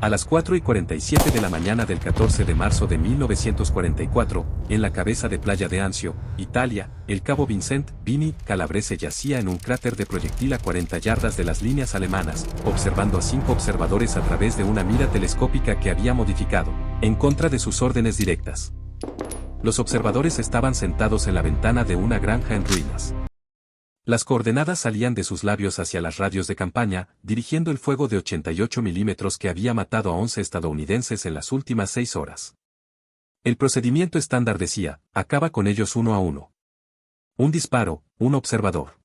A las 4:47 de la mañana del 14 de marzo de 1944, en la cabeza de playa de Anzio, Italia, el cabo Vincent Vini Calabrese yacía en un cráter de proyectil a 40 yardas de las líneas alemanas, observando a 5 observadores a través de una mira telescópica que había modificado, en contra de sus órdenes directas. Los observadores estaban sentados en la ventana de una granja en ruinas. Las coordenadas salían de sus labios hacia las radios de campaña, dirigiendo el fuego de 88 milímetros que había matado a 11 estadounidenses en las últimas 6 horas. El procedimiento estándar decía, acaba con ellos uno a uno. Un disparo, un observador.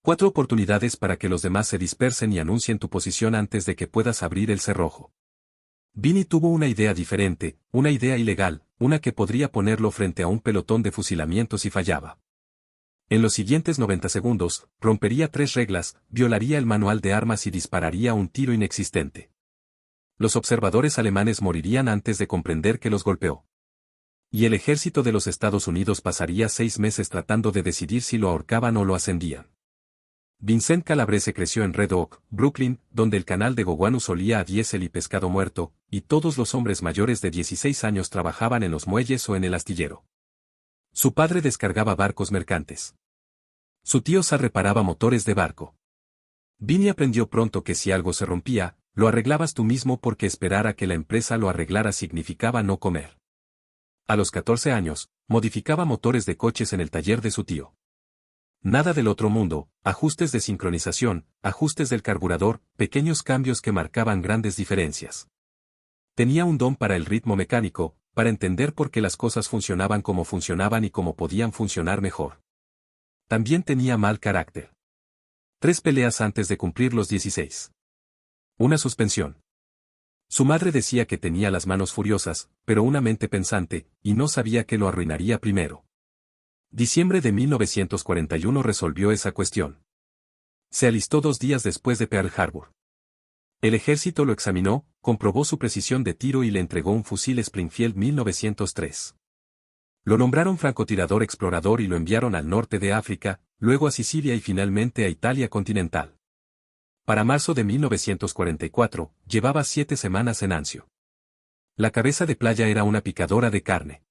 4 oportunidades para que los demás se dispersen y anuncien tu posición antes de que puedas abrir el cerrojo. Vini tuvo una idea diferente, una idea ilegal, una que podría ponerlo frente a un pelotón de fusilamiento si fallaba. En los siguientes 90 segundos, rompería 3 reglas, violaría el manual de armas y dispararía un tiro inexistente. Los observadores alemanes morirían antes de comprender que los golpeó. Y el ejército de los Estados Unidos pasaría 6 meses tratando de decidir si lo ahorcaban o lo ascendían. Vincent Calabrese creció en Red Oak, Brooklyn, donde el canal de Gowanus olía a diésel y pescado muerto, y todos los hombres mayores de 16 años trabajaban en los muelles o en el astillero. Su padre descargaba barcos mercantes. Su tío Sal reparaba motores de barco. Vini aprendió pronto que si algo se rompía, lo arreglabas tú mismo porque esperar a que la empresa lo arreglara significaba no comer. A los 14 años, modificaba motores de coches en el taller de su tío. Nada del otro mundo, ajustes de sincronización, ajustes del carburador, pequeños cambios que marcaban grandes diferencias. Tenía un don para el ritmo mecánico, para entender por qué las cosas funcionaban como funcionaban y cómo podían funcionar mejor. También tenía mal carácter. 3 peleas antes de cumplir los 16. Una suspensión. Su madre decía que tenía las manos furiosas, pero una mente pensante, y no sabía que lo arruinaría primero. Diciembre de 1941 resolvió esa cuestión. Se alistó 2 días después de Pearl Harbor. El ejército lo examinó, comprobó su precisión de tiro y le entregó un fusil Springfield 1903. Lo nombraron francotirador explorador y lo enviaron al norte de África, luego a Sicilia y finalmente a Italia continental. Para marzo de 1944, llevaba 7 semanas en Anzio. La cabeza de playa era una picadora de carne.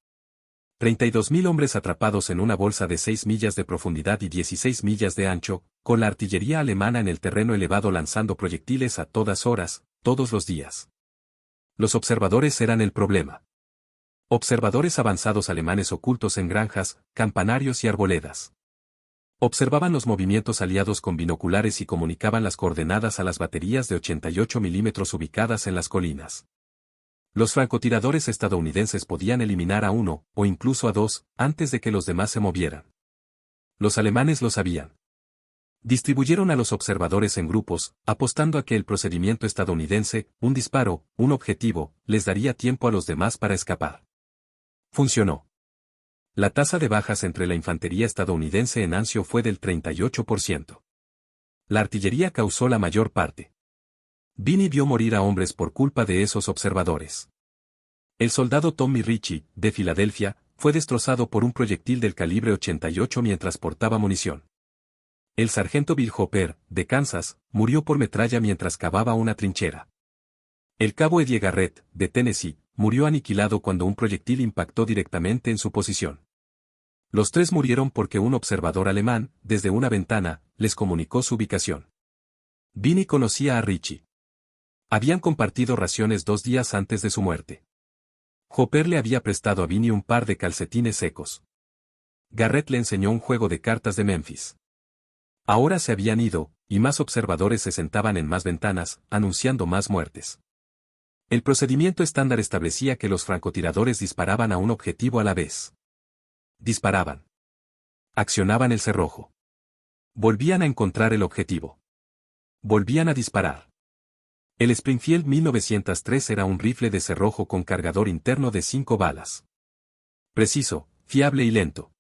32.000 hombres atrapados en una bolsa de 6 millas de profundidad y 16 millas de ancho, con la artillería alemana en el terreno elevado lanzando proyectiles a todas horas, todos los días. Los observadores eran el problema. Observadores avanzados alemanes ocultos en granjas, campanarios y arboledas. Observaban los movimientos aliados con binoculares y comunicaban las coordenadas a las baterías de 88 milímetros ubicadas en las colinas. Los francotiradores estadounidenses podían eliminar a 1, o incluso a 2, antes de que los demás se movieran. Los alemanes lo sabían. Distribuyeron a los observadores en grupos, apostando a que el procedimiento estadounidense, un disparo, un objetivo, les daría tiempo a los demás para escapar. Funcionó. La tasa de bajas entre la infantería estadounidense en Anzio fue del 38%. La artillería causó la mayor parte. Vini vio morir a hombres por culpa de esos observadores. El soldado Tommy Ritchie, de Filadelfia, fue destrozado por un proyectil del calibre 88 mientras portaba munición. El sargento Bill Hopper, de Kansas, murió por metralla mientras cavaba una trinchera. El cabo Eddie Garrett, de Tennessee, murió aniquilado cuando un proyectil impactó directamente en su posición. Los 3 murieron porque un observador alemán, desde una ventana, les comunicó su ubicación. Vini conocía a Ritchie. Habían compartido raciones 2 días antes de su muerte. Hopper le había prestado a Vini un par de calcetines secos. Garrett le enseñó un juego de cartas de Memphis. Ahora se habían ido, y más observadores se sentaban en más ventanas, anunciando más muertes. El procedimiento estándar establecía que los francotiradores disparaban a un objetivo a la vez. Disparaban. Accionaban el cerrojo. Volvían a encontrar el objetivo. Volvían a disparar. El Springfield 1903 era un rifle de cerrojo con cargador interno de 5 balas. Preciso, fiable y lento.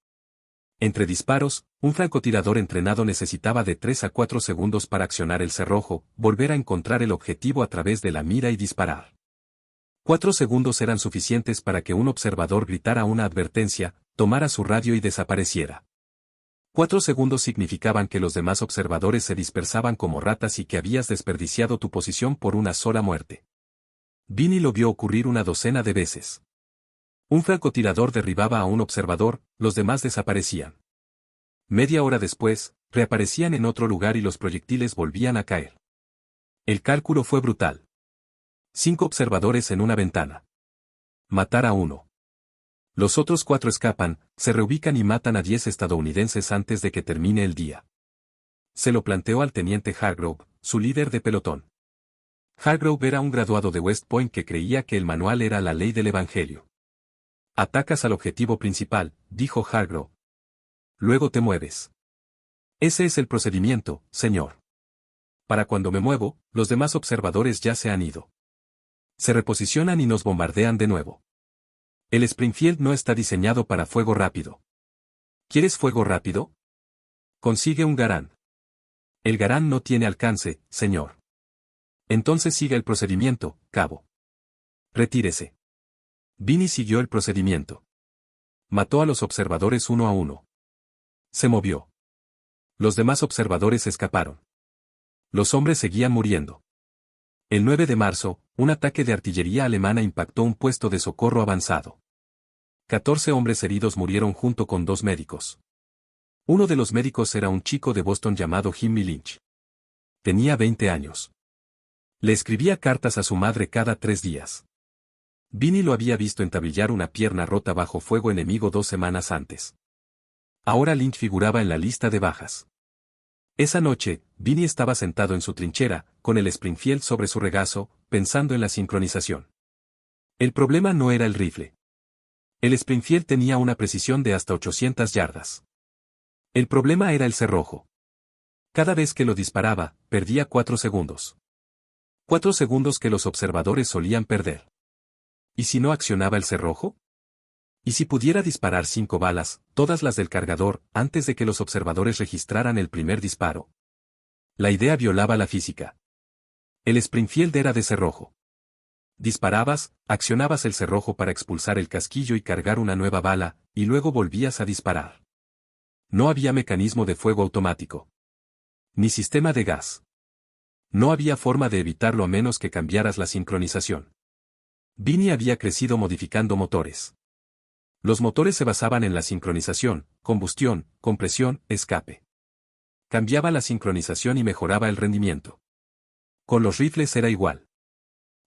Entre disparos, un francotirador entrenado necesitaba de 3 a 4 segundos para accionar el cerrojo, volver a encontrar el objetivo a través de la mira y disparar. 4 segundos eran suficientes para que un observador gritara una advertencia, tomara su radio y desapareciera. 4 segundos significaban que los demás observadores se dispersaban como ratas y que habías desperdiciado tu posición por una sola muerte. Vinny lo vio ocurrir una docena de veces. Un francotirador derribaba a un observador, los demás desaparecían. Media hora después, reaparecían en otro lugar y los proyectiles volvían a caer. El cálculo fue brutal. 5 observadores en una ventana. Matar a uno. Los otros 4 escapan, se reubican y matan a 10 estadounidenses antes de que termine el día. Se lo planteó al teniente Hargrove, su líder de pelotón. Hargrove era un graduado de West Point que creía que el manual era la ley del evangelio. Atacas al objetivo principal, dijo Hargrove. Luego te mueves. Ese es el procedimiento, señor. Para cuando me muevo, los demás observadores ya se han ido. Se reposicionan y nos bombardean de nuevo. El Springfield no está diseñado para fuego rápido. ¿Quieres fuego rápido? Consigue un Garand. El Garand no tiene alcance, señor. Entonces siga el procedimiento, cabo. Retírese. Vinny siguió el procedimiento. Mató a los observadores uno a uno. Se movió. Los demás observadores escaparon. Los hombres seguían muriendo. El 9 de marzo, un ataque de artillería alemana impactó un puesto de socorro avanzado. 14 hombres heridos murieron junto con 2 médicos. Uno de los médicos era un chico de Boston llamado Jimmy Lynch. Tenía 20 años. Le escribía cartas a su madre cada 3 días. Vinny lo había visto entablillar una pierna rota bajo fuego enemigo 2 semanas antes. Ahora Lynch figuraba en la lista de bajas. Esa noche, Vinny estaba sentado en su trinchera, con el Springfield sobre su regazo, pensando en la sincronización. El problema no era el rifle. El Springfield tenía una precisión de hasta 800 yardas. El problema era el cerrojo. Cada vez que lo disparaba, perdía 4 segundos. 4 segundos que los observadores solían perder. ¿Y si no accionaba el cerrojo? ¿Y si pudiera disparar 5 balas, todas las del cargador, antes de que los observadores registraran el primer disparo? La idea violaba la física. El Springfield era de cerrojo. Disparabas, accionabas el cerrojo para expulsar el casquillo y cargar una nueva bala, y luego volvías a disparar. No había mecanismo de fuego automático. Ni sistema de gas. No había forma de evitarlo a menos que cambiaras la sincronización. Vinny había crecido modificando motores. Los motores se basaban en la sincronización, combustión, compresión, escape. Cambiaba la sincronización y mejoraba el rendimiento. Con los rifles era igual.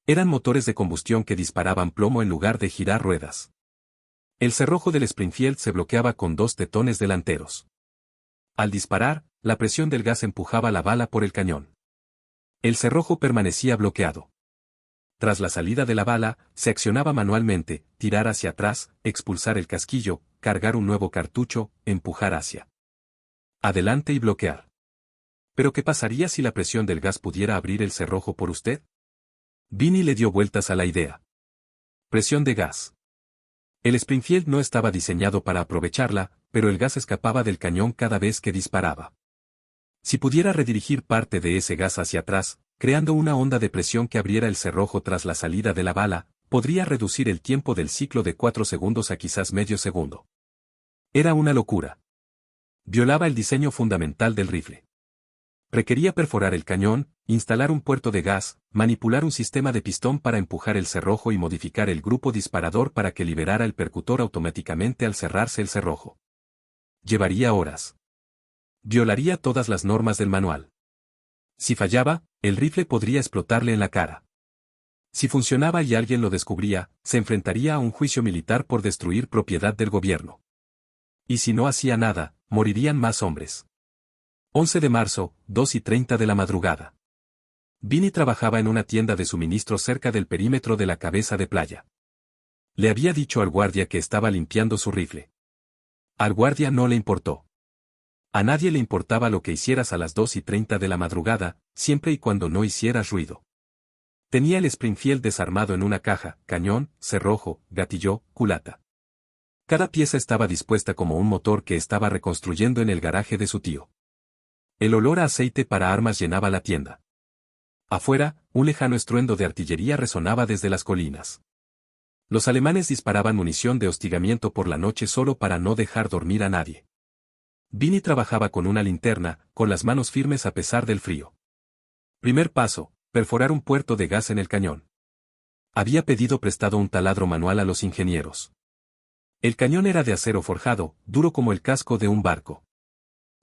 Eran motores de combustión que disparaban plomo en lugar de girar ruedas. El cerrojo del Springfield se bloqueaba con 2 tetones delanteros. Al disparar, la presión del gas empujaba la bala por el cañón. El cerrojo permanecía bloqueado. Tras la salida de la bala, se accionaba manualmente, tirar hacia atrás, expulsar el casquillo, cargar un nuevo cartucho, empujar hacia adelante y bloquear. ¿Pero qué pasaría si la presión del gas pudiera abrir el cerrojo por usted? Vinny le dio vueltas a la idea. Presión de gas. El Springfield no estaba diseñado para aprovecharla, pero el gas escapaba del cañón cada vez que disparaba. Si pudiera redirigir parte de ese gas hacia atrás, creando una onda de presión que abriera el cerrojo tras la salida de la bala, podría reducir el tiempo del ciclo de 4 segundos a quizás medio segundo. Era una locura. Violaba el diseño fundamental del rifle. Requería perforar el cañón, instalar un puerto de gas, manipular un sistema de pistón para empujar el cerrojo y modificar el grupo disparador para que liberara el percutor automáticamente al cerrarse el cerrojo. Llevaría horas. Violaría todas las normas del manual. Si fallaba, el rifle podría explotarle en la cara. Si funcionaba y alguien lo descubría, se enfrentaría a un juicio militar por destruir propiedad del gobierno. Y si no hacía nada, morirían más hombres. 11 de marzo, 2:30 de la madrugada. Vinny trabajaba en una tienda de suministro cerca del perímetro de la cabeza de playa. Le había dicho al guardia que estaba limpiando su rifle. Al guardia no le importó. A nadie le importaba lo que hicieras a las 2:30 de la madrugada, siempre y cuando no hicieras ruido. Tenía el Springfield desarmado en una caja, cañón, cerrojo, gatillo, culata. Cada pieza estaba dispuesta como un motor que estaba reconstruyendo en el garaje de su tío. El olor a aceite para armas llenaba la tienda. Afuera, un lejano estruendo de artillería resonaba desde las colinas. Los alemanes disparaban munición de hostigamiento por la noche solo para no dejar dormir a nadie. Vinny trabajaba con una linterna, con las manos firmes a pesar del frío. Primer paso, perforar un puerto de gas en el cañón. Había pedido prestado un taladro manual a los ingenieros. El cañón era de acero forjado, duro como el casco de un barco.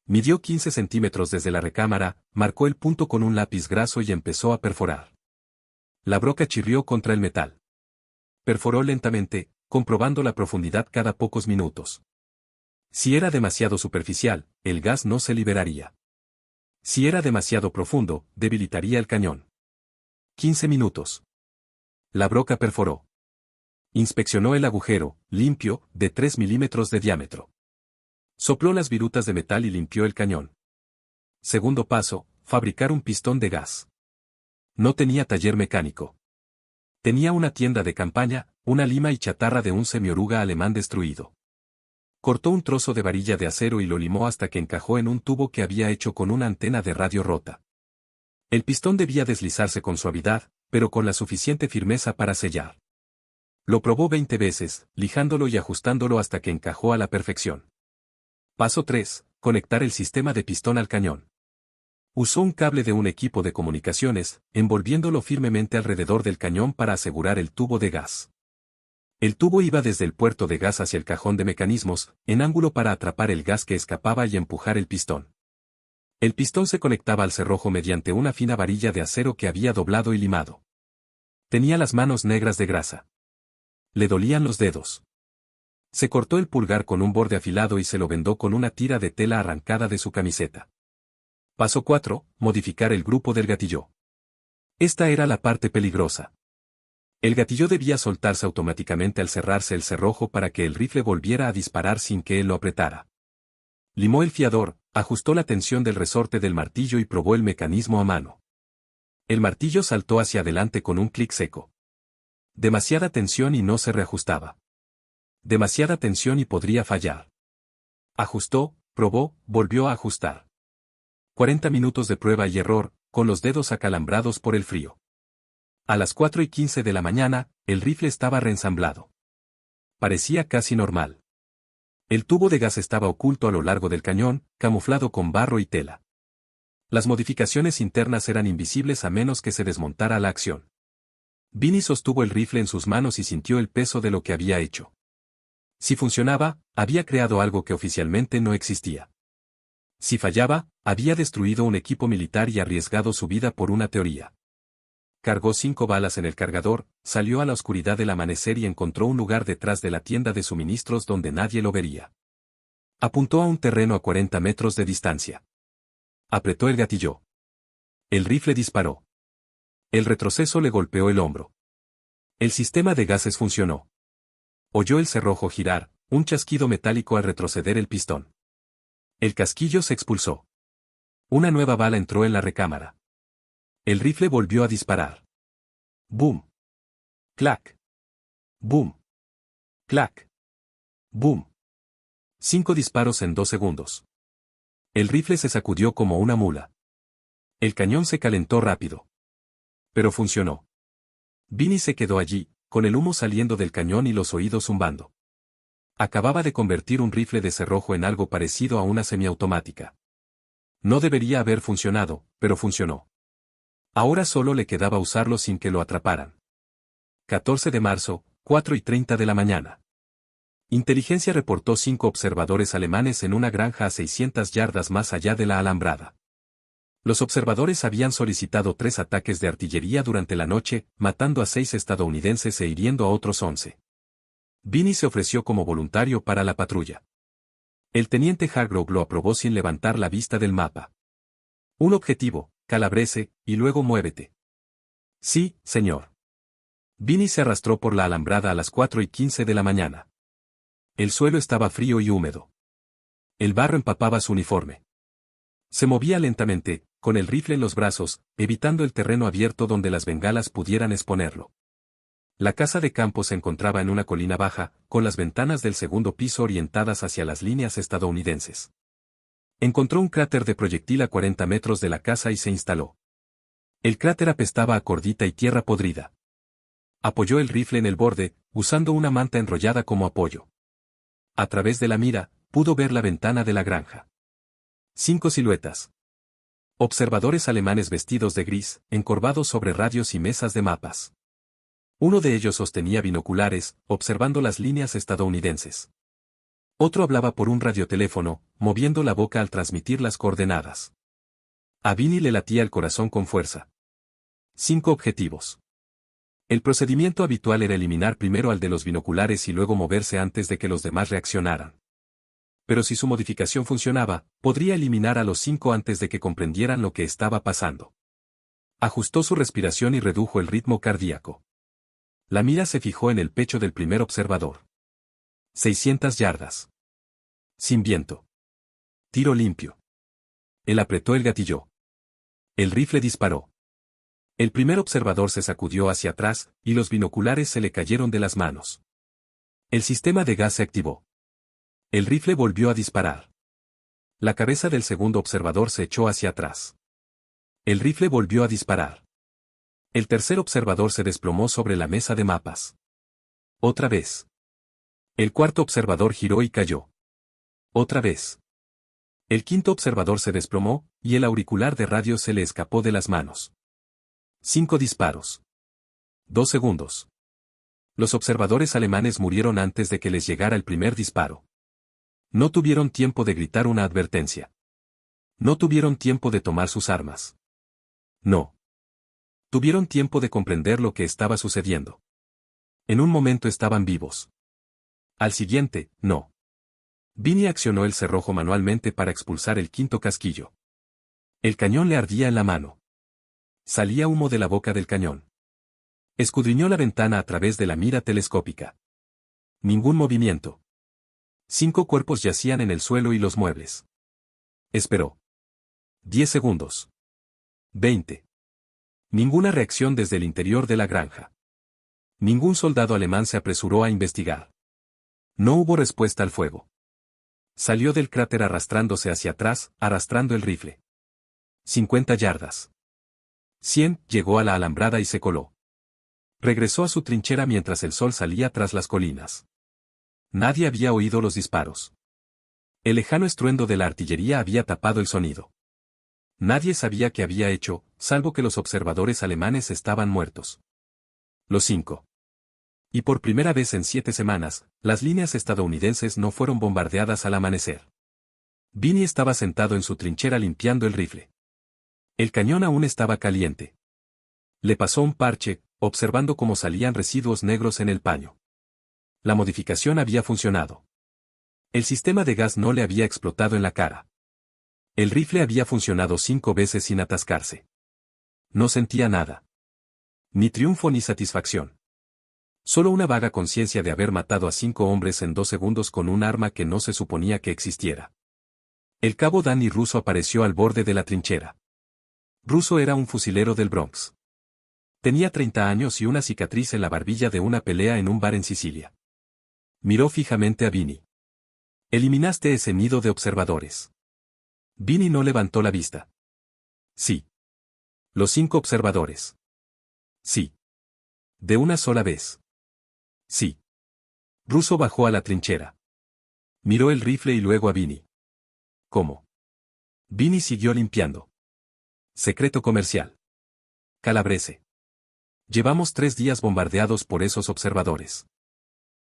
Midió 15 centímetros desde la recámara, marcó el punto con un lápiz graso y empezó a perforar. La broca chirrió contra el metal. Perforó lentamente, comprobando la profundidad cada pocos minutos. Si era demasiado superficial, el gas no se liberaría. Si era demasiado profundo, debilitaría el cañón. 15 minutos. La broca perforó. Inspeccionó el agujero, limpio, de 3 milímetros de diámetro. Sopló las virutas de metal y limpió el cañón. Segundo paso, fabricar un pistón de gas. No tenía taller mecánico. Tenía una tienda de campaña, una lima y chatarra de un semioruga alemán destruido. Cortó un trozo de varilla de acero y lo limó hasta que encajó en un tubo que había hecho con una antena de radio rota. El pistón debía deslizarse con suavidad, pero con la suficiente firmeza para sellar. Lo probó 20 veces, lijándolo y ajustándolo hasta que encajó a la perfección. Paso 3. Conectar el sistema de pistón al cañón. Usó un cable de un equipo de comunicaciones, envolviéndolo firmemente alrededor del cañón para asegurar el tubo de gas. El tubo iba desde el puerto de gas hacia el cajón de mecanismos, en ángulo para atrapar el gas que escapaba y empujar el pistón. El pistón se conectaba al cerrojo mediante una fina varilla de acero que había doblado y limado. Tenía las manos negras de grasa. Le dolían los dedos. Se cortó el pulgar con un borde afilado y se lo vendó con una tira de tela arrancada de su camiseta. Paso 4. Modificar el grupo del gatillo. Esta era la parte peligrosa. El gatillo debía soltarse automáticamente al cerrarse el cerrojo para que el rifle volviera a disparar sin que él lo apretara. Limó el fiador, ajustó la tensión del resorte del martillo y probó el mecanismo a mano. El martillo saltó hacia adelante con un clic seco. Demasiada tensión y no se reajustaba. Demasiada tensión y podría fallar. Ajustó, probó, volvió a ajustar. 40 minutos de prueba y error, con los dedos acalambrados por el frío. A las 4:15 de la mañana, el rifle estaba reensamblado. Parecía casi normal. El tubo de gas estaba oculto a lo largo del cañón, camuflado con barro y tela. Las modificaciones internas eran invisibles a menos que se desmontara la acción. Vinny sostuvo el rifle en sus manos y sintió el peso de lo que había hecho. Si funcionaba, había creado algo que oficialmente no existía. Si fallaba, había destruido un equipo militar y arriesgado su vida por una teoría. Cargó 5 balas en el cargador, salió a la oscuridad del amanecer y encontró un lugar detrás de la tienda de suministros donde nadie lo vería. Apuntó a un terreno a 40 metros de distancia. Apretó el gatillo. El rifle disparó. El retroceso le golpeó el hombro. El sistema de gases funcionó. Oyó el cerrojo girar, un chasquido metálico al retroceder el pistón. El casquillo se expulsó. Una nueva bala entró en la recámara. El rifle volvió a disparar. ¡Bum! ¡Clac! ¡Bum! ¡Clac! ¡Bum! 5 disparos en 2 segundos. El rifle se sacudió como una mula. El cañón se calentó rápido. Pero funcionó. Vinny se quedó allí, con el humo saliendo del cañón y los oídos zumbando. Acababa de convertir un rifle de cerrojo en algo parecido a una semiautomática. No debería haber funcionado, pero funcionó. Ahora solo le quedaba usarlo sin que lo atraparan. 14 de marzo, 4:30 de la mañana. Inteligencia reportó 5 observadores alemanes en una granja a 600 yardas más allá de la alambrada. Los observadores habían solicitado 3 ataques de artillería durante la noche, matando a 6 estadounidenses e hiriendo a otros 11. Vinny se ofreció como voluntario para la patrulla. El teniente Hargrove lo aprobó sin levantar la vista del mapa. Un objetivo, Calabrese, y luego muévete. Sí, señor. Vinny se arrastró por la alambrada a las 4:15 de la mañana. El suelo estaba frío y húmedo. El barro empapaba su uniforme. Se movía lentamente, con el rifle en los brazos, evitando el terreno abierto donde las bengalas pudieran exponerlo. La casa de campo se encontraba en una colina baja, con las ventanas del segundo piso orientadas hacia las líneas estadounidenses. Encontró un cráter de proyectil a 40 metros de la casa y se instaló. El cráter apestaba a cordita y tierra podrida. Apoyó el rifle en el borde, usando una manta enrollada como apoyo. A través de la mira, pudo ver la ventana de la granja. 5 siluetas. Observadores alemanes vestidos de gris, encorvados sobre radios y mesas de mapas. Uno de ellos sostenía binoculares, observando las líneas estadounidenses. Otro hablaba por un radioteléfono, moviendo la boca al transmitir las coordenadas. A Vinny le latía el corazón con fuerza. 5 objetivos. El procedimiento habitual era eliminar primero al de los binoculares y luego moverse antes de que los demás reaccionaran. Pero si su modificación funcionaba, podría eliminar a los 5 antes de que comprendieran lo que estaba pasando. Ajustó su respiración y redujo el ritmo cardíaco. La mira se fijó en el pecho del primer observador. 600 yardas. Sin viento. Tiro limpio. Él apretó el gatillo. El rifle disparó. El primer observador se sacudió hacia atrás, y los binoculares se le cayeron de las manos. El sistema de gas se activó. El rifle volvió a disparar. La cabeza del segundo observador se echó hacia atrás. El rifle volvió a disparar. El tercer observador se desplomó sobre la mesa de mapas. Otra vez. El cuarto observador giró y cayó. Otra vez. El quinto observador se desplomó, y el auricular de radio se le escapó de las manos. 5 disparos. 2 segundos. Los observadores alemanes murieron antes de que les llegara el primer disparo. No tuvieron tiempo de gritar una advertencia. No tuvieron tiempo de tomar sus armas. No. Tuvieron tiempo de comprender lo que estaba sucediendo. En un momento estaban vivos. Al siguiente, no. Vinny accionó el cerrojo manualmente para expulsar el quinto casquillo. El cañón le ardía en la mano. Salía humo de la boca del cañón. Escudriñó la ventana a través de la mira telescópica. Ningún movimiento. 5 cuerpos yacían en el suelo y los muebles. Esperó. 10 segundos. 20. Ninguna reacción desde el interior de la granja. Ningún soldado alemán se apresuró a investigar. No hubo respuesta al fuego. Salió del cráter arrastrándose hacia atrás, arrastrando el rifle. 50 yardas. 100, llegó a la alambrada y se coló. Regresó a su trinchera mientras el sol salía tras las colinas. Nadie había oído los disparos. El lejano estruendo de la artillería había tapado el sonido. Nadie sabía qué había hecho, salvo que los observadores alemanes estaban muertos. Los 5. Y por primera vez en 7 semanas, las líneas estadounidenses no fueron bombardeadas al amanecer. Vinny estaba sentado en su trinchera limpiando el rifle. El cañón aún estaba caliente. Le pasó un parche, observando cómo salían residuos negros en el paño. La modificación había funcionado. El sistema de gas no le había explotado en la cara. El rifle había funcionado 5 veces sin atascarse. No sentía nada. Ni triunfo ni satisfacción. Solo una vaga conciencia de haber matado a 5 hombres en 2 segundos con un arma que no se suponía que existiera. El cabo Danny Russo apareció al borde de la trinchera. Russo era un fusilero del Bronx. Tenía 30 años y una cicatriz en la barbilla de una pelea en un bar en Sicilia. Miró fijamente a Vinny. Eliminaste ese nido de observadores. Vinny no levantó la vista. Sí. Los 5 observadores. Sí. De una sola vez. Sí. Russo bajó a la trinchera. Miró el rifle y luego a Vinny. ¿Cómo? Vinny siguió limpiando. Secreto comercial. Calabrese. Llevamos 3 días bombardeados por esos observadores.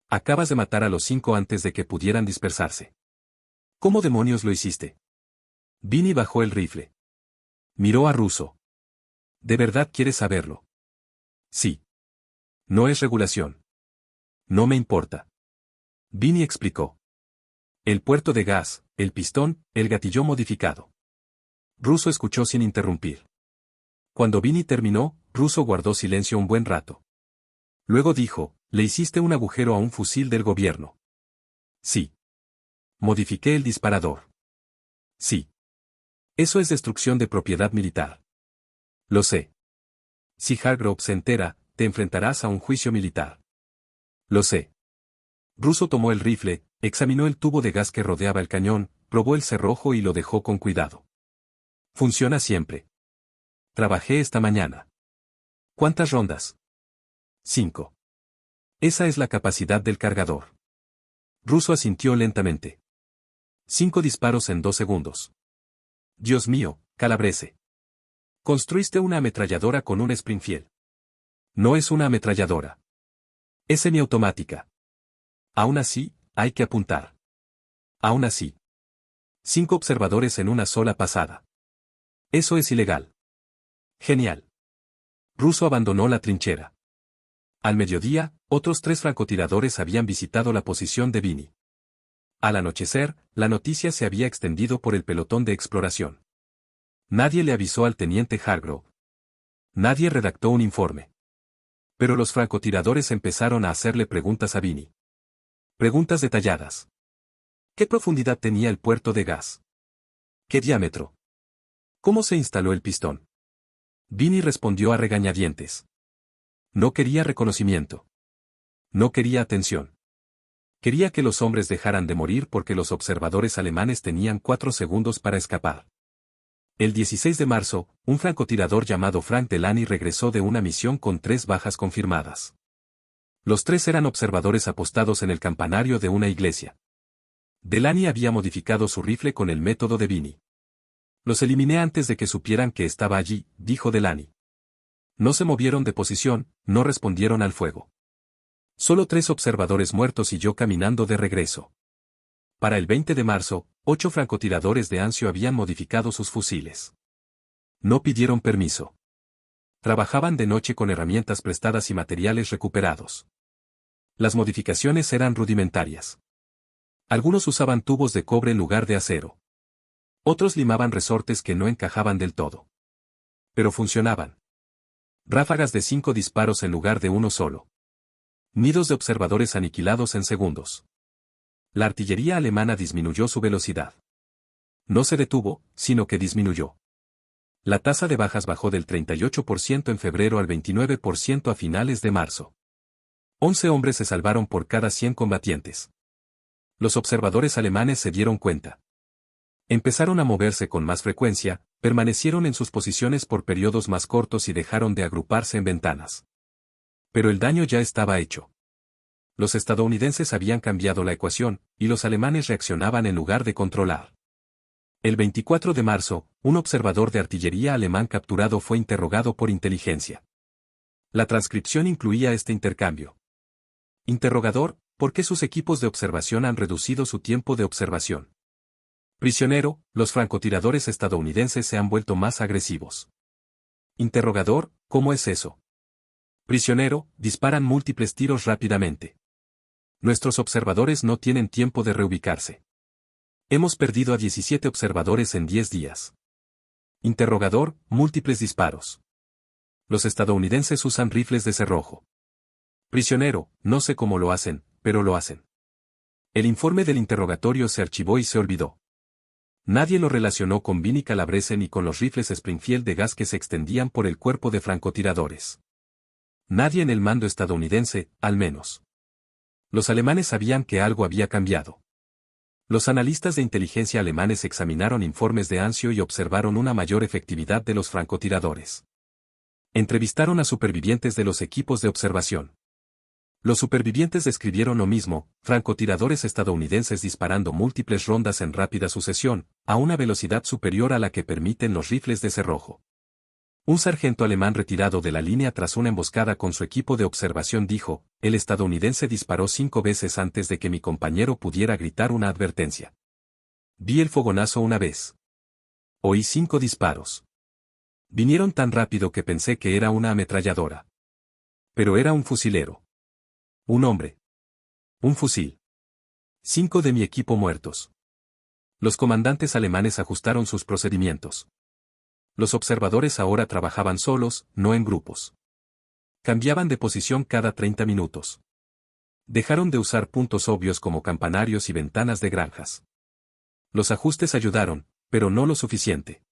Acabas de matar a los 5 antes de que pudieran dispersarse. ¿Cómo demonios lo hiciste? Vinny bajó el rifle. Miró a Russo. ¿De verdad quieres saberlo? Sí. No es regulación. No me importa. Vinny explicó. El puerto de gas, el pistón, el gatillo modificado. Russo escuchó sin interrumpir. Cuando Vinny terminó, Russo guardó silencio un buen rato. Luego dijo, le hiciste un agujero a un fusil del gobierno. Sí. Modifiqué el disparador. Sí. Eso es destrucción de propiedad militar. Lo sé. Si Hargrove se entera, te enfrentarás a un juicio militar. Lo sé. Russo tomó el rifle, examinó el tubo de gas que rodeaba el cañón, probó el cerrojo y lo dejó con cuidado. Funciona siempre. Trabajé esta mañana. ¿Cuántas rondas? 5. Esa es la capacidad del cargador. Russo asintió lentamente. 5 disparos en 2 segundos. Dios mío, Calabrese. Construiste una ametralladora con un Springfield. No es una ametralladora. Es semiautomática. Aún así, hay que apuntar. Aún así. 5 observadores en una sola pasada. Eso es ilegal. Genial. Russo abandonó la trinchera. Al mediodía, otros 3 francotiradores habían visitado la posición de Vini. Al anochecer, la noticia se había extendido por el pelotón de exploración. Nadie le avisó al teniente Hargrove. Nadie redactó un informe. Pero los francotiradores empezaron a hacerle preguntas a Vini. Preguntas detalladas. ¿Qué profundidad tenía el puerto de gas? ¿Qué diámetro? ¿Cómo se instaló el pistón? Vini respondió a regañadientes. No quería reconocimiento. No quería atención. Quería que los hombres dejaran de morir porque los observadores alemanes tenían 4 segundos para escapar. El 16 de marzo, un francotirador llamado Frank Delany regresó de una misión con 3 bajas confirmadas. Los 3 eran observadores apostados en el campanario de una iglesia. Delany había modificado su rifle con el método de Vini. Los eliminé antes de que supieran que estaba allí, dijo Delany. No se movieron de posición, no respondieron al fuego. Solo 3 observadores muertos y yo caminando de regreso. Para el 20 de marzo, 8 francotiradores de Anzio habían modificado sus fusiles. No pidieron permiso. Trabajaban de noche con herramientas prestadas y materiales recuperados. Las modificaciones eran rudimentarias. Algunos usaban tubos de cobre en lugar de acero. Otros limaban resortes que no encajaban del todo. Pero funcionaban. Ráfagas de 5 disparos en lugar de uno solo. Nidos de observadores aniquilados en segundos. La artillería alemana disminuyó su velocidad. No se detuvo, sino que disminuyó. La tasa de bajas bajó del 38% en febrero al 29% a finales de marzo. 11 hombres se salvaron por cada 100 combatientes. Los observadores alemanes se dieron cuenta. Empezaron a moverse con más frecuencia, permanecieron en sus posiciones por periodos más cortos y dejaron de agruparse en ventanas. Pero el daño ya estaba hecho. Los estadounidenses habían cambiado la ecuación, y los alemanes reaccionaban en lugar de controlar. El 24 de marzo, un observador de artillería alemán capturado fue interrogado por inteligencia. La transcripción incluía este intercambio. Interrogador, ¿por qué sus equipos de observación han reducido su tiempo de observación? Prisionero, los francotiradores estadounidenses se han vuelto más agresivos. Interrogador, ¿cómo es eso? Prisionero, disparan múltiples tiros rápidamente. Nuestros observadores no tienen tiempo de reubicarse. Hemos perdido a 17 observadores en 10 días. Interrogador, múltiples disparos. Los estadounidenses usan rifles de cerrojo. Prisionero, no sé cómo lo hacen, pero lo hacen. El informe del interrogatorio se archivó y se olvidó. Nadie lo relacionó con Vini Calabrese ni con los rifles Springfield de gas que se extendían por el cuerpo de francotiradores. Nadie en el mando estadounidense, al menos. Los alemanes sabían que algo había cambiado. Los analistas de inteligencia alemanes examinaron informes de Anzio y observaron una mayor efectividad de los francotiradores. Entrevistaron a supervivientes de los equipos de observación. Los supervivientes describieron lo mismo, francotiradores estadounidenses disparando múltiples rondas en rápida sucesión, a una velocidad superior a la que permiten los rifles de cerrojo. Un sargento alemán retirado de la línea tras una emboscada con su equipo de observación dijo, el estadounidense disparó 5 veces antes de que mi compañero pudiera gritar una advertencia. Vi el fogonazo una vez. Oí 5 disparos. Vinieron tan rápido que pensé que era una ametralladora. Pero era un fusilero. Un hombre. Un fusil. 5 de mi equipo muertos. Los comandantes alemanes ajustaron sus procedimientos. Los observadores ahora trabajaban solos, no en grupos. Cambiaban de posición cada 30 minutos. Dejaron de usar puntos obvios como campanarios y ventanas de granjas. Los ajustes ayudaron, pero no lo suficiente.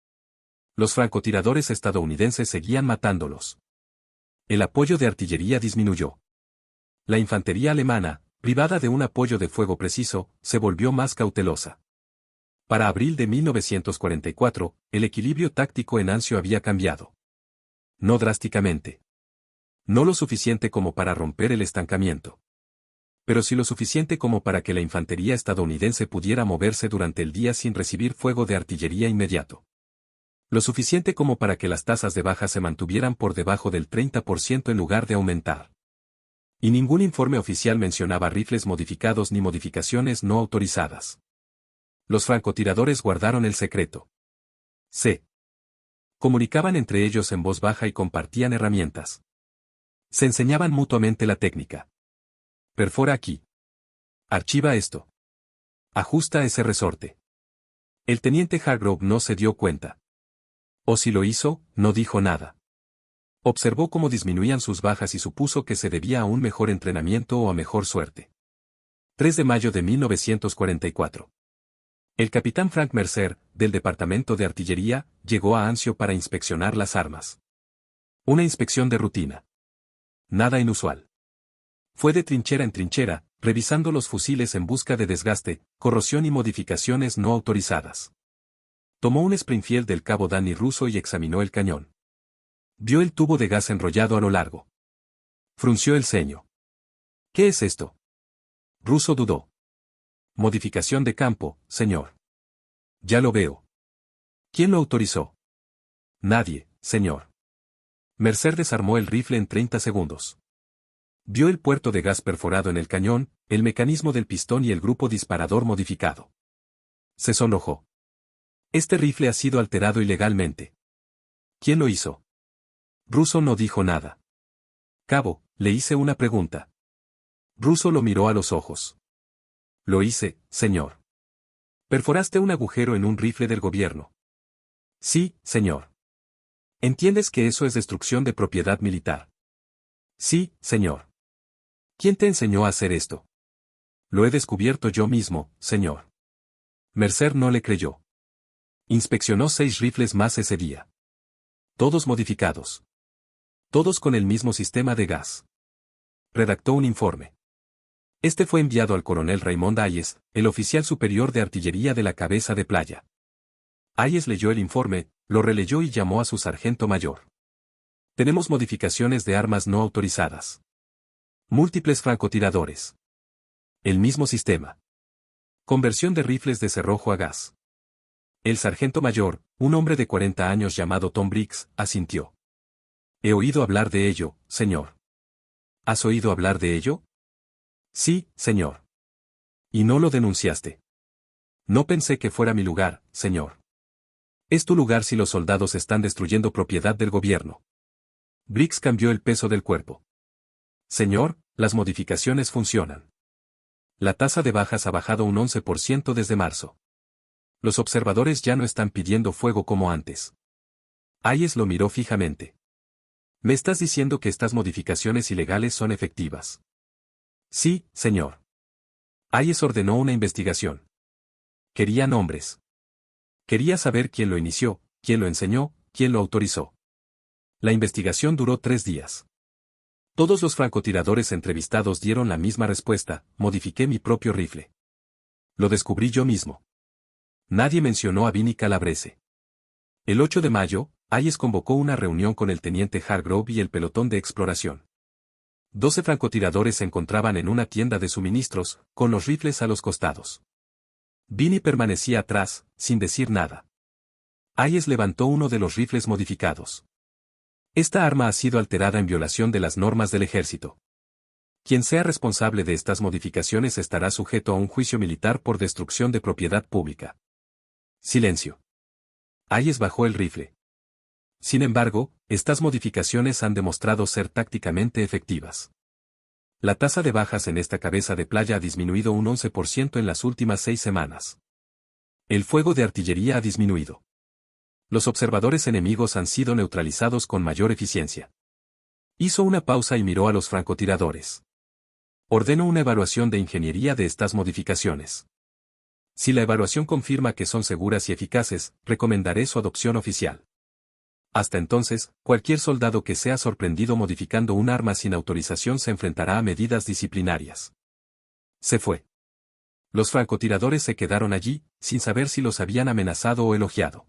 Los francotiradores estadounidenses seguían matándolos. El apoyo de artillería disminuyó. La infantería alemana, privada de un apoyo de fuego preciso, se volvió más cautelosa. Para abril de 1944, el equilibrio táctico en Anzio había cambiado. No drásticamente. No lo suficiente como para romper el estancamiento. Pero sí lo suficiente como para que la infantería estadounidense pudiera moverse durante el día sin recibir fuego de artillería inmediato. Lo suficiente como para que las tasas de baja se mantuvieran por debajo del 30% en lugar de aumentar. Y ningún informe oficial mencionaba rifles modificados ni modificaciones no autorizadas. Los francotiradores guardaron el secreto. Se comunicaban entre ellos en voz baja y compartían herramientas. Se enseñaban mutuamente la técnica. Perfora aquí. Archiva esto. Ajusta ese resorte. El teniente Hargrove no se dio cuenta. O si lo hizo, no dijo nada. Observó cómo disminuían sus bajas y supuso que se debía a un mejor entrenamiento o a mejor suerte. 3 de mayo de 1944. El capitán Frank Mercer, del Departamento de Artillería, llegó a Anzio para inspeccionar las armas. Una inspección de rutina. Nada inusual. Fue de trinchera en trinchera, revisando los fusiles en busca de desgaste, corrosión y modificaciones no autorizadas. Tomó un Springfield del cabo Danny ruso y examinó el cañón. Vio el tubo de gas enrollado a lo largo. Frunció el ceño. ¿Qué es esto? Russo dudó. Modificación de campo, señor. Ya lo veo. ¿Quién lo autorizó? Nadie, señor. Mercer desarmó el rifle en 30 segundos. Vio el puerto de gas perforado en el cañón, el mecanismo del pistón y el grupo disparador modificado. Se sonrojó. Este rifle ha sido alterado ilegalmente. ¿Quién lo hizo? Russo no dijo nada. Cabo, le hice una pregunta. Russo lo miró a los ojos. Lo hice, señor. Perforaste un agujero en un rifle del gobierno. Sí, señor. ¿Entiendes que eso es destrucción de propiedad militar? Sí, señor. ¿Quién te enseñó a hacer esto? Lo he descubierto yo mismo, señor. Mercer no le creyó. Inspeccionó 6 rifles más ese día. Todos modificados. Todos con el mismo sistema de gas. Redactó un informe. Este fue enviado al coronel Raymond Hayes, el oficial superior de artillería de la cabeza de playa. Hayes leyó el informe, lo releyó y llamó a su sargento mayor. Tenemos modificaciones de armas no autorizadas. Múltiples francotiradores. El mismo sistema. Conversión de rifles de cerrojo a gas. El sargento mayor, un hombre de 40 años llamado Tom Briggs, asintió. He oído hablar de ello, señor. ¿Has oído hablar de ello? Sí, señor. ¿Y no lo denunciaste? No pensé que fuera mi lugar, señor. Es tu lugar si los soldados están destruyendo propiedad del gobierno. Briggs cambió el peso del cuerpo. Señor, las modificaciones funcionan. La tasa de bajas ha bajado un 11% desde marzo. Los observadores ya no están pidiendo fuego como antes. Hayes lo miró fijamente. ¿Me estás diciendo que estas modificaciones ilegales son efectivas? Sí, señor. Hayes ordenó una investigación. Quería nombres. Quería saber quién lo inició, quién lo enseñó, quién lo autorizó. La investigación duró 3 días. Todos los francotiradores entrevistados dieron la misma respuesta: modifiqué mi propio rifle. Lo descubrí yo mismo. Nadie mencionó a Vinnie Calabrese. El 8 de mayo, Hayes convocó una reunión con el teniente Hargrove y el pelotón de exploración. 12 francotiradores se encontraban en una tienda de suministros, con los rifles a los costados. Vinnie permanecía atrás, sin decir nada. Hayes levantó uno de los rifles modificados. Esta arma ha sido alterada en violación de las normas del ejército. Quien sea responsable de estas modificaciones estará sujeto a un juicio militar por destrucción de propiedad pública. Silencio. Hayes bajó el rifle. Sin embargo, estas modificaciones han demostrado ser tácticamente efectivas. La tasa de bajas en esta cabeza de playa ha disminuido un 11% en las últimas 6 semanas. El fuego de artillería ha disminuido. Los observadores enemigos han sido neutralizados con mayor eficiencia. Hizo una pausa y miró a los francotiradores. Ordeno una evaluación de ingeniería de estas modificaciones. Si la evaluación confirma que son seguras y eficaces, recomendaré su adopción oficial. Hasta entonces, cualquier soldado que sea sorprendido modificando un arma sin autorización se enfrentará a medidas disciplinarias. Se fue. Los francotiradores se quedaron allí, sin saber si los habían amenazado o elogiado.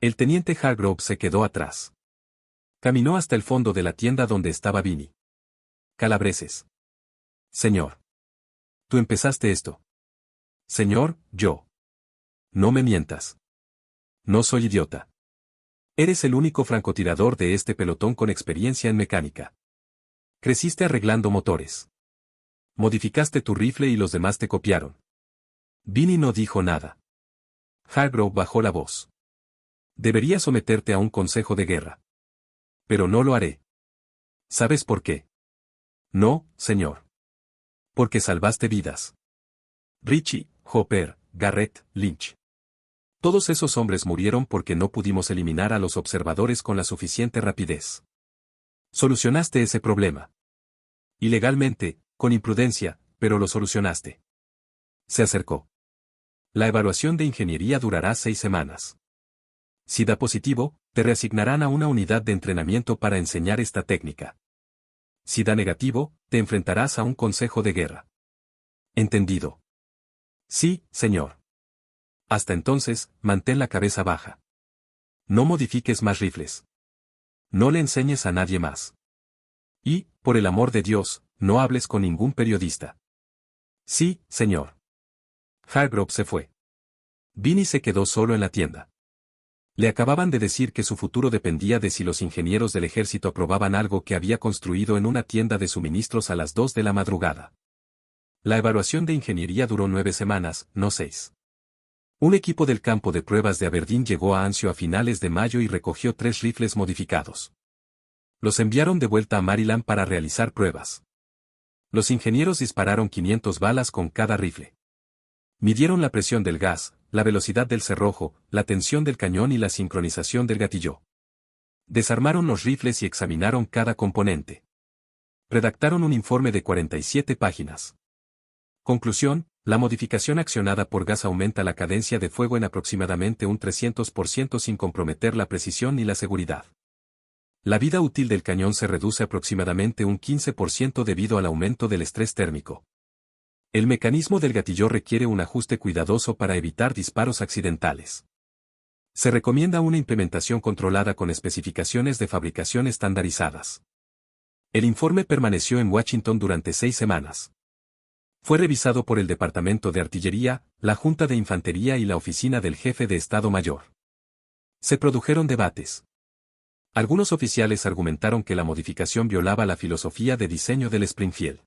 El teniente Hargrove se quedó atrás. Caminó hasta el fondo de la tienda donde estaba Vinnie. Calabreses. Señor. Tú empezaste esto. Señor, yo. No me mientas. No soy idiota. Eres el único francotirador de este pelotón con experiencia en mecánica. Creciste arreglando motores. Modificaste tu rifle y los demás te copiaron. Vinnie no dijo nada. Hargrove bajó la voz. Debería someterte a un consejo de guerra. Pero no lo haré. ¿Sabes por qué? No, señor. Porque salvaste vidas. Richie, Hopper, Garrett, Lynch. Todos esos hombres murieron porque no pudimos eliminar a los observadores con la suficiente rapidez. Solucionaste ese problema. Ilegalmente, con imprudencia, pero lo solucionaste. Se acercó. La evaluación de ingeniería durará 6 semanas. Si da positivo, te reasignarán a una unidad de entrenamiento para enseñar esta técnica. Si da negativo, te enfrentarás a un consejo de guerra. ¿Entendido? Sí, señor. Hasta entonces, mantén la cabeza baja. No modifiques más rifles. No le enseñes a nadie más. Y, por el amor de Dios, no hables con ningún periodista. Sí, señor. Hargrove se fue. Vinnie se quedó solo en la tienda. Le acababan de decir que su futuro dependía de si los ingenieros del ejército aprobaban algo que había construido en una tienda de suministros a las 2 de la madrugada. La evaluación de ingeniería duró 9 semanas, no 6. Un equipo del campo de pruebas de Aberdeen llegó a Anzio a finales de mayo y recogió 3 rifles modificados. Los enviaron de vuelta a Maryland para realizar pruebas. Los ingenieros dispararon 500 balas con cada rifle. Midieron la presión del gas, la velocidad del cerrojo, la tensión del cañón y la sincronización del gatillo. Desarmaron los rifles y examinaron cada componente. Redactaron un informe de 47 páginas. Conclusión: la modificación accionada por gas aumenta la cadencia de fuego en aproximadamente un 300% sin comprometer la precisión ni la seguridad. La vida útil del cañón se reduce aproximadamente un 15% debido al aumento del estrés térmico. El mecanismo del gatillo requiere un ajuste cuidadoso para evitar disparos accidentales. Se recomienda una implementación controlada con especificaciones de fabricación estandarizadas. El informe permaneció en Washington durante 6 semanas. Fue revisado por el Departamento de Artillería, la Junta de Infantería y la Oficina del Jefe de Estado Mayor. Se produjeron debates. Algunos oficiales argumentaron que la modificación violaba la filosofía de diseño del Springfield.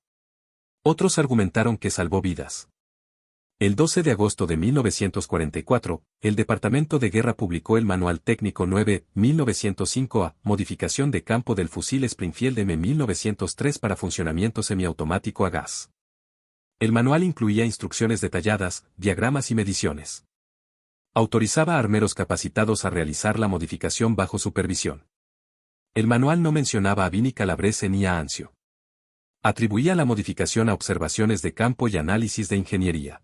Otros argumentaron que salvó vidas. El 12 de agosto de 1944, el Departamento de Guerra publicó el Manual Técnico 9-1905A, modificación de campo del fusil Springfield M1903 para funcionamiento semiautomático a gas. El manual incluía instrucciones detalladas, diagramas y mediciones. Autorizaba a armeros capacitados a realizar la modificación bajo supervisión. El manual no mencionaba a Vinnie Calabrese ni a Anzio. Atribuía la modificación a observaciones de campo y análisis de ingeniería.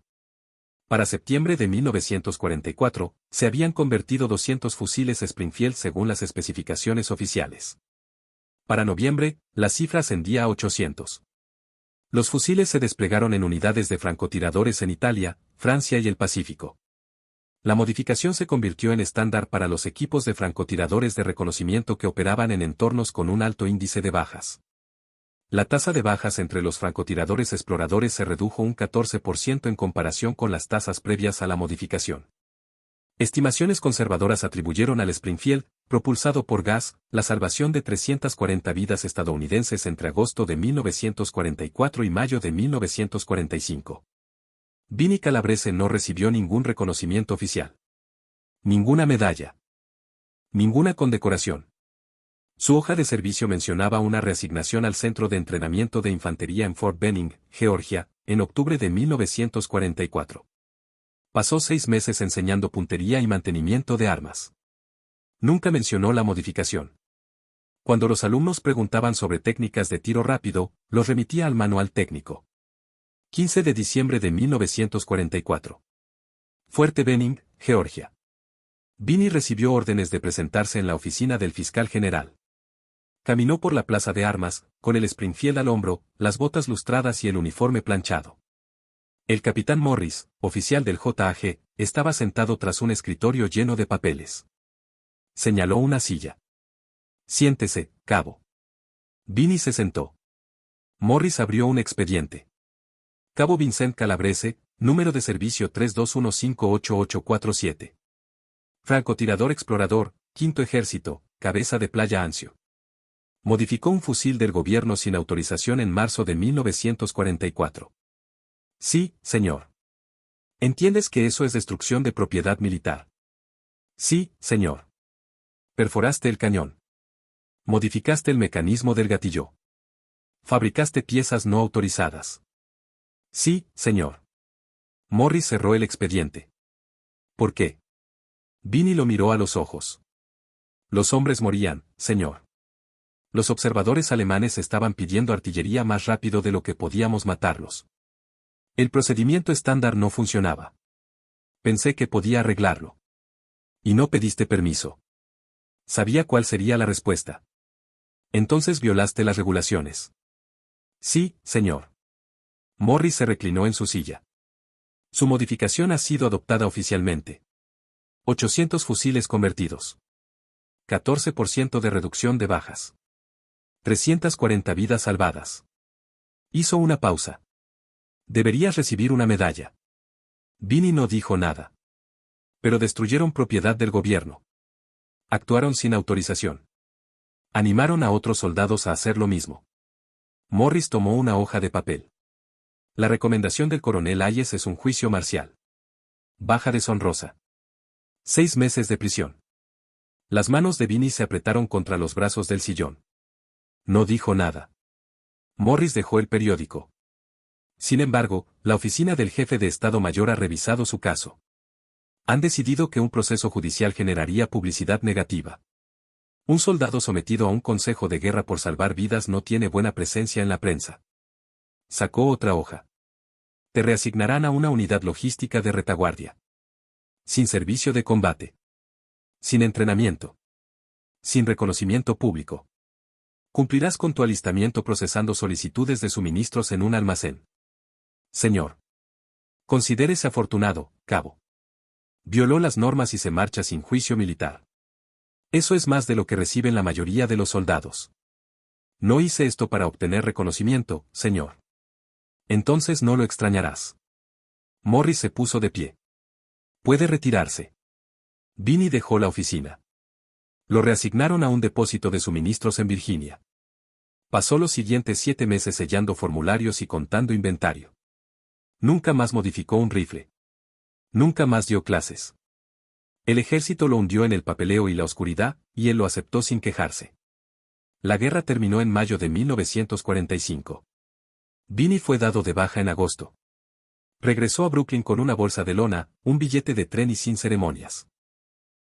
Para septiembre de 1944, se habían convertido 200 fusiles Springfield según las especificaciones oficiales. Para noviembre, la cifra ascendía a 800. Los fusiles se desplegaron en unidades de francotiradores en Italia, Francia y el Pacífico. La modificación se convirtió en estándar para los equipos de francotiradores de reconocimiento que operaban en entornos con un alto índice de bajas. La tasa de bajas entre los francotiradores exploradores se redujo un 14% en comparación con las tasas previas a la modificación. Estimaciones conservadoras atribuyeron al Springfield, propulsado por gas, la salvación de 340 vidas estadounidenses entre agosto de 1944 y mayo de 1945. Vinnie Calabrese no recibió ningún reconocimiento oficial. Ninguna medalla. Ninguna condecoración. Su hoja de servicio mencionaba una reasignación al Centro de Entrenamiento de Infantería en Fort Benning, Georgia, en octubre de 1944. Pasó 6 meses enseñando puntería y mantenimiento de armas. Nunca mencionó la modificación. Cuando los alumnos preguntaban sobre técnicas de tiro rápido, los remitía al manual técnico. 15 de diciembre de 1944. Fuerte Benning, Georgia. Vinnie recibió órdenes de presentarse en la oficina del fiscal general. Caminó por la plaza de armas, con el Springfield al hombro, las botas lustradas y el uniforme planchado. El capitán Morris, oficial del JAG, estaba sentado tras un escritorio lleno de papeles. Señaló una silla. Siéntese, cabo. Vinnie se sentó. Morris abrió un expediente. Cabo Vincent Calabrese, número de servicio 321588847. Francotirador explorador, Quinto Ejército, Cabeza de Playa Anzio. Modificó un fusil del gobierno sin autorización en marzo de 1944. Sí, señor. ¿Entiendes que eso es destrucción de propiedad militar? Sí, señor. Perforaste el cañón. Modificaste el mecanismo del gatillo. Fabricaste piezas no autorizadas. Sí, señor. Morris cerró el expediente. ¿Por qué? Vinnie lo miró a los ojos. Los hombres morían, señor. Los observadores alemanes estaban pidiendo artillería más rápido de lo que podíamos matarlos. El procedimiento estándar no funcionaba. Pensé que podía arreglarlo. Y no pediste permiso. Sabía cuál sería la respuesta. Entonces violaste las regulaciones. Sí, señor. Morris se reclinó en su silla. Su modificación ha sido adoptada oficialmente. 800 fusiles convertidos. 14% de reducción de bajas. 340 vidas salvadas. Hizo una pausa. Deberías recibir una medalla. Vinnie no dijo nada. Pero destruyeron propiedad del gobierno. Actuaron sin autorización. Animaron a otros soldados a hacer lo mismo. Morris tomó una hoja de papel. La recomendación del coronel Hayes es un juicio marcial. Baja deshonrosa. 6 meses de prisión. Las manos de Vinnie se apretaron contra los brazos del sillón. No dijo nada. Morris dejó el periódico. Sin embargo, la oficina del jefe de Estado Mayor ha revisado su caso. Han decidido que un proceso judicial generaría publicidad negativa. Un soldado sometido a un consejo de guerra por salvar vidas no tiene buena presencia en la prensa. Sacó otra hoja. Te reasignarán a una unidad logística de retaguardia. Sin servicio de combate. Sin entrenamiento. Sin reconocimiento público. Cumplirás con tu alistamiento procesando solicitudes de suministros en un almacén. Señor. Considérese afortunado, cabo. Violó las normas y se marcha sin juicio militar. Eso es más de lo que reciben la mayoría de los soldados. No hice esto para obtener reconocimiento, señor. Entonces no lo extrañarás. Morris se puso de pie. Puede retirarse. Vinnie dejó la oficina. Lo reasignaron a un depósito de suministros en Virginia. Pasó los siguientes 7 meses sellando formularios y contando inventario. Nunca más modificó un rifle. Nunca más dio clases. El ejército lo hundió en el papeleo y la oscuridad, y él lo aceptó sin quejarse. La guerra terminó en mayo de 1945. Vinnie fue dado de baja en agosto. Regresó a Brooklyn con una bolsa de lona, un billete de tren y sin ceremonias.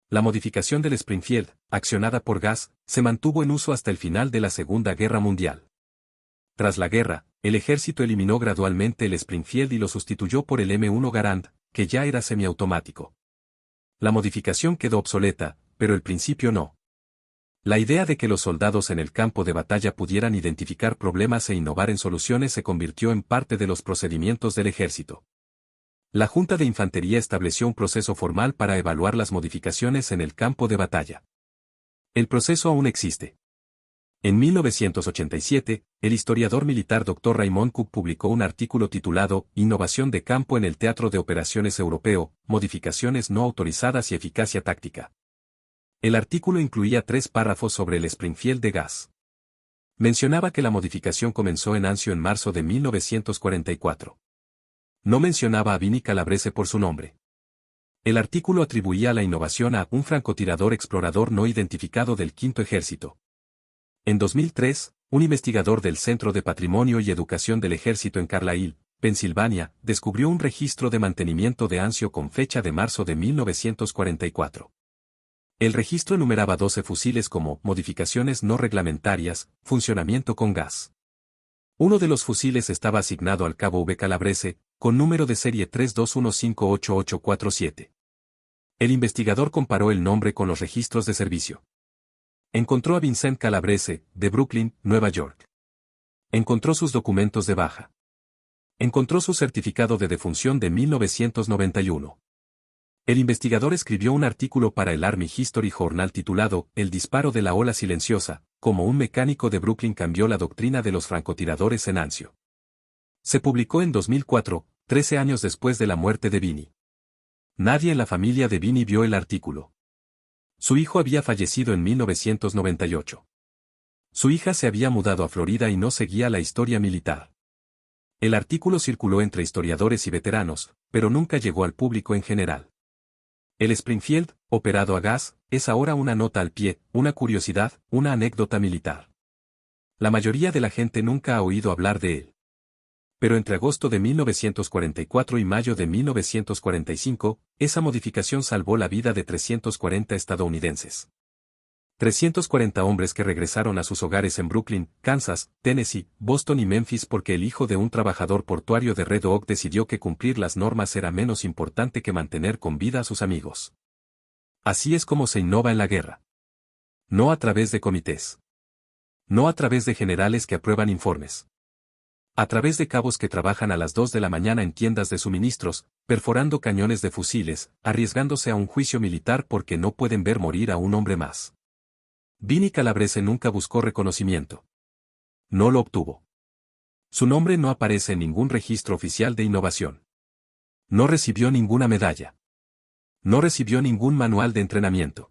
La modificación del Springfield, accionada por gas, se mantuvo en uso hasta el final de la Segunda Guerra Mundial. Tras la guerra, el ejército eliminó gradualmente el Springfield y lo sustituyó por el M1 Garand, que ya era semiautomático. La modificación quedó obsoleta, pero el principio no. La idea de que los soldados en el campo de batalla pudieran identificar problemas e innovar en soluciones se convirtió en parte de los procedimientos del ejército. La Junta de Infantería estableció un proceso formal para evaluar las modificaciones en el campo de batalla. El proceso aún existe. En 1987, el historiador militar Dr. Raymond Cook publicó un artículo titulado Innovación de campo en el Teatro de Operaciones Europeo, modificaciones no autorizadas y eficacia táctica. El artículo incluía 3 párrafos sobre el Springfield de gas. Mencionaba que la modificación comenzó en Anzio en marzo de 1944. No mencionaba a Vinnie Calabrese por su nombre. El artículo atribuía la innovación a un francotirador explorador no identificado del Quinto Ejército. En 2003, un investigador del Centro de Patrimonio y Educación del Ejército en Carlisle, Pensilvania, descubrió un registro de mantenimiento de Anzio con fecha de marzo de 1944. El registro enumeraba 12 fusiles como modificaciones no reglamentarias, funcionamiento con gas. Uno de los fusiles estaba asignado al cabo V. Calabrese, con número de serie 321588847. El investigador comparó el nombre con los registros de servicio. Encontró a Vincent Calabrese, de Brooklyn, Nueva York. Encontró sus documentos de baja. Encontró su certificado de defunción de 1991. El investigador escribió un artículo para el Army History Journal titulado El disparo de la ola silenciosa, cómo un mecánico de Brooklyn cambió la doctrina de los francotiradores en Anzio. Se publicó en 2004, 13 años después de la muerte de Vinnie. Nadie en la familia de Vinnie vio el artículo. Su hijo había fallecido en 1998. Su hija se había mudado a Florida y no seguía la historia militar. El artículo circuló entre historiadores y veteranos, pero nunca llegó al público en general. El Springfield, operado a gas, es ahora una nota al pie, una curiosidad, una anécdota militar. La mayoría de la gente nunca ha oído hablar de él. Pero entre agosto de 1944 y mayo de 1945, esa modificación salvó la vida de 340 estadounidenses. 340 hombres que regresaron a sus hogares en Brooklyn, Kansas, Tennessee, Boston y Memphis porque el hijo de un trabajador portuario de Red Oak decidió que cumplir las normas era menos importante que mantener con vida a sus amigos. Así es como se innova en la guerra. No a través de comités. No a través de generales que aprueban informes. A través de cabos que trabajan a las 2 de la mañana en tiendas de suministros, perforando cañones de fusiles, arriesgándose a un juicio militar porque no pueden ver morir a un hombre más. Vinnie Calabrese nunca buscó reconocimiento. No lo obtuvo. Su nombre no aparece en ningún registro oficial de innovación. No recibió ninguna medalla. No recibió ningún manual de entrenamiento.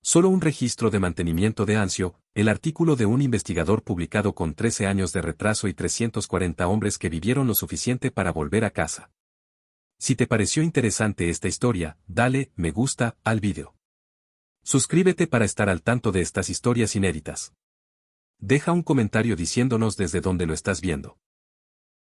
Solo un registro de mantenimiento de Anzio, el artículo de un investigador publicado con 13 años de retraso y 340 hombres que vivieron lo suficiente para volver a casa. Si te pareció interesante esta historia, dale me gusta al vídeo. Suscríbete para estar al tanto de estas historias inéditas. Deja un comentario diciéndonos desde dónde lo estás viendo.